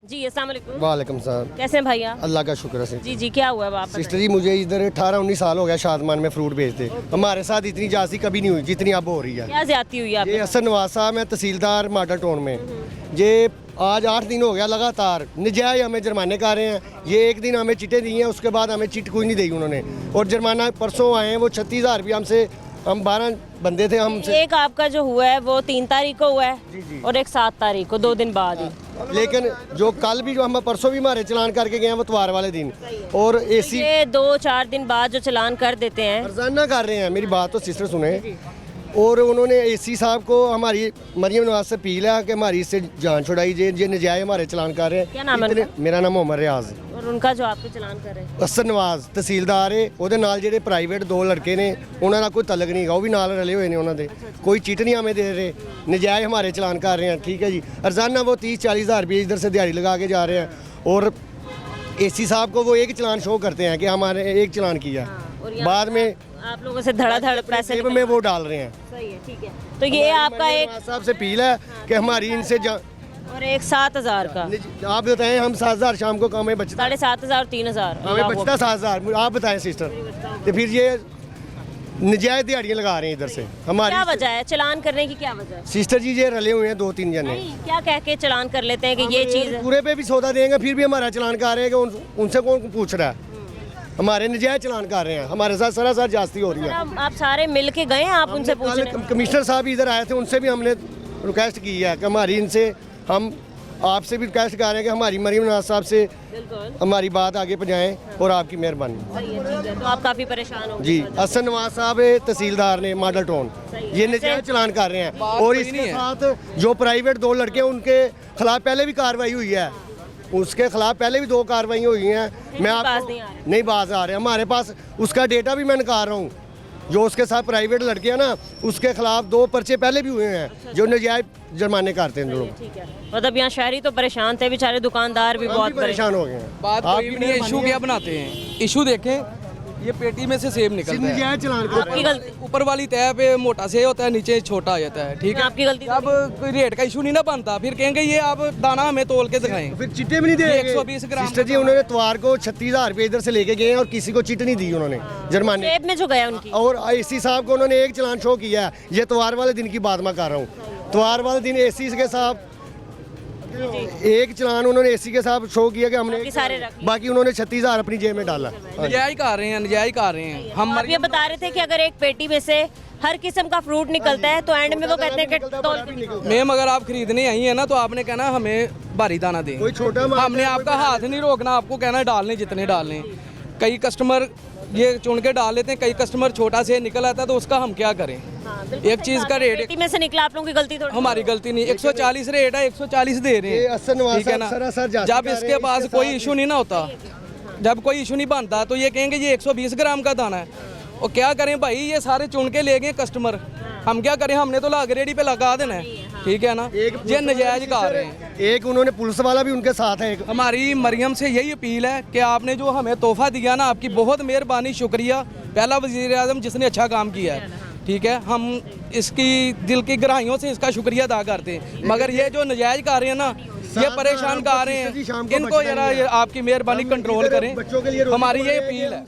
जी अस्सलाम वालेकुम। वालेकुम सलाम। कैसे हैं भाई आप? अल्लाह का शुक्र है। जी जी क्या हुआ है आप सिस्टर जी मुझे इधर 18-19 साल हो गया शादमान में फ्रूट बेचते। हमारे साथ इतनी जाती कभी नहीं हुई जितनी अब हो रही है। क्या ज्यादती हुई ये आप? हसन नवाज साहब है तहसीलदार मॉडल टाउन में। ये आज 8 दिन हो गया लगातार नजायज हमें जुर्माने कर रहे हैं। ये एक दिन हमें चिट्टे दी हैं, उसके बाद हमें चिट कोई नहीं दी उन्होंने। और जुर्माना परसों आए हैं वो 36,000 रुपये हमसे, हम 12 बंदे थे हमसे। एक आपका जो हुआ है वो 3 तारीख को हुआ है और एक 7 तारीख को, 2 दिन बाद ही। लेकिन जो कल भी जो हम परसों भी हमारे चलान करके गए हैं वो इतवार वाले दिन। और एसी ये 2-4 दिन बाद जो चलान कर देते हैं, अर्जाना कर रहे हैं। मेरी बात तो सिस्टर सुने। और उन्होंने एसी साहब को हमारी मरियम नवाज से अपील है कि हमारी इससे जान छुड़ाई जाए। ये नजायज हमारे चलान कर रहे हैं। क्या नाम है उनका? मेरा नाम मोहम्मद रियाज। और उनका जो आपको चलान कर रहे हैं हसन नवाज तहसीलदार है। ਉਹਦੇ ਨਾਲ ਜਿਹੜੇ ਪ੍ਰਾਈਵੇਟ 2 ਲੜਕੇ ਨੇ ਉਹਨਾਂ ਨਾਲ ਕੋਈ ਤਲਕ ਨਹੀਂ ਗਾ, ਉਹ ਵੀ ਨਾਲ ਰਲੇ ਹੋਏ ਨੇ ਉਹਨਾਂ ਦੇ। कोई चिट नहीं हमें दे रहे, नजायज हमारे चलान कर रहे हैं। ठीक है जी, अर्जाना वो 30-40 हज़ार रुपये इधर से दिहाड़ी लगा के जा रहे हैं। और एसी साहब को वो एक चलान शो करते हैं कि हमारे एक चलान किया, और यहाँ बाद में आप लोगों से धड़ाधड़ पैसे जेब में वो डाल रहे हैं। सही है, ठीक है। तो ये आपका एक साहब से अपील है कि हमारी इनसे और एक 7,000 का, आप बताएं हम 7,000 शाम को हमें बचता 7,500 और 3,000 हमें बचता 7,000। आप बताएं सिस्टर, तो फिर ये नजायज दिहाड़ियाँ लगा रहे हैं इधर से हमारी। क्या वजह है चलान करने की? क्या वजह है? सिस्टर जी ये रले हुए हैं 2-3 जने। नहीं, क्या कह के चलान कर लेते हैं कि ये चीज़ है? पूरे पे भी सौदा देंगे फिर भी हमारा चलान कर रहे हैं कि उनसे कौन पूछ रहा है। हमारे नजायज चलान कर रहे हैं, हमारे साथ सरासर जास्ती हो रही है। आप सारे मिल के गए हैं, आप उनसे पूछ रहे हैं? कमिश्नर साहब इधर आए थे, उनसे भी हमने रिक्वेस्ट की है कि हमारी इनसे, हम आपसे भी रिक्वेस्ट कर रहे हैं कि हमारी मरीम नवाज साहब से बिल्कुल हमारी बात आगे पहुँचाएँ और आपकी मेहरबानी। सही है, ठीक है। तो आप काफ़ी परेशान हो जी हसन नवाज साहब तहसीलदार ने मॉडल टाउन, ये नजायज चलान कर रहे हैं। और इसके साथ जो प्राइवेट 2 लड़के उनके खिलाफ पहले भी कार्रवाई हुई है, उसके खिलाफ पहले भी 2 कार्रवाई हुई हैं। मैं आपको नहीं बाज आ रहे, हमारे पास उसका डेटा भी मैं निकाल रहा हूँ। जो उसके साथ प्राइवेट लड़के हैं ना, उसके खिलाफ 2 पर्चे पहले भी हुए हैं जो नजायज जुर्माने करते हैं लोग। ठीक है। मतलब यहाँ शहरी तो परेशान थे बेचारे, दुकानदार भी बहुत परेशान हो गए हैं। बात कोई भी नहीं है, इशू क्या बनाते हैं? इशू देखें, ये पेटी में से सेब निकलता है, नजायज चलान कर रहे आपकी हैं। गलती, ऊपर वाली तह पे मोटा सेब होता है, नीचे छोटा आ जाता है। ठीक है, आपकी गलती अब कोई रेट का इशू नहीं ना बनता, फिर कहेंगे ये आप दाना हमें तोल के दिखाएं। फिर चिट्टे भी नहीं दे 120 ग्राम सिस्टर जी उन्होंने इतवार को 36,000 रुपये इधर से लेके गए हैं और किसी को चिट नहीं दी उन्होंने जुर्माने। जेब में जो गया उनकी। और एसी साहब को उन्होंने एक चलान शो किया है। ये इतवार वाले दिन की बात मैं कर रहा हूँ। इतवार वाले दिन एसी के साथ एक चलान उन्होंने एसी के साथ शो किया कि हमने सारे रख लिए। बाकी उन्होंने 36,000 अपनी जेब में डाला। नजायज कर रहे हैं, नजायज कर रहे हैं। हम आप ये बता रहे थे कि अगर एक पेटी में से हर किस्म का फ्रूट निकलता है तो एंड में वो कहते हैं कि तौल के निकलता है। मैम अगर आप खरीदने आई हैं ना तो आपने कहना हमें भारी दाना दें। कोई छोटा माल हमने आपका हाथ नहीं रोकना, आपको कहना है डालने जितने डालने। कई कस्टमर ये चुन के डाल लेते हैं, कई कस्टमर छोटा से निकल आता है तो उसका हम क्या करें? एक चीज का रेट पेटी में से निकला, आप लोगों की गलती थोड़ी। हमारी गलती नहीं, 140 रेट है, 140 दे रहे ये हसन हैं। नवाज ठीक है ना? सरासर जाती जब कर रहे इसके हैं, पास इसके कोई साथ इशू नहीं ना होता, जब कोई इशू नहीं बनता तो ये कहेंगे ये 120 ग्राम का दाना है। और क्या करें भाई, ये सारे चुन के ले गए कस्टमर, हम क्या करें? हमने तो लाग रेडी पे लगा देना है। ठीक है ना? ये नजायज कर रहे हैं। एक उन्होंने पुलिस वाला भी उनके साथ है। हमारी मरियम से यही अपील है कि आपने जो हमें तोहफा दिया ना, आपकी बहुत मेहरबानी, शुक्रिया। पहला वजीर आजम जिसने अच्छा काम किया है। ठीक है, हम इसकी दिल की गहराइयों से इसका शुक्रिया अदा करते हैं। मगर ये जो नजायज कर रहे हैं ना, ये परेशान कर रहे हैं, इनको जरा आपकी मेहरबानी कंट्रोल करें। हमारी ये अपील है।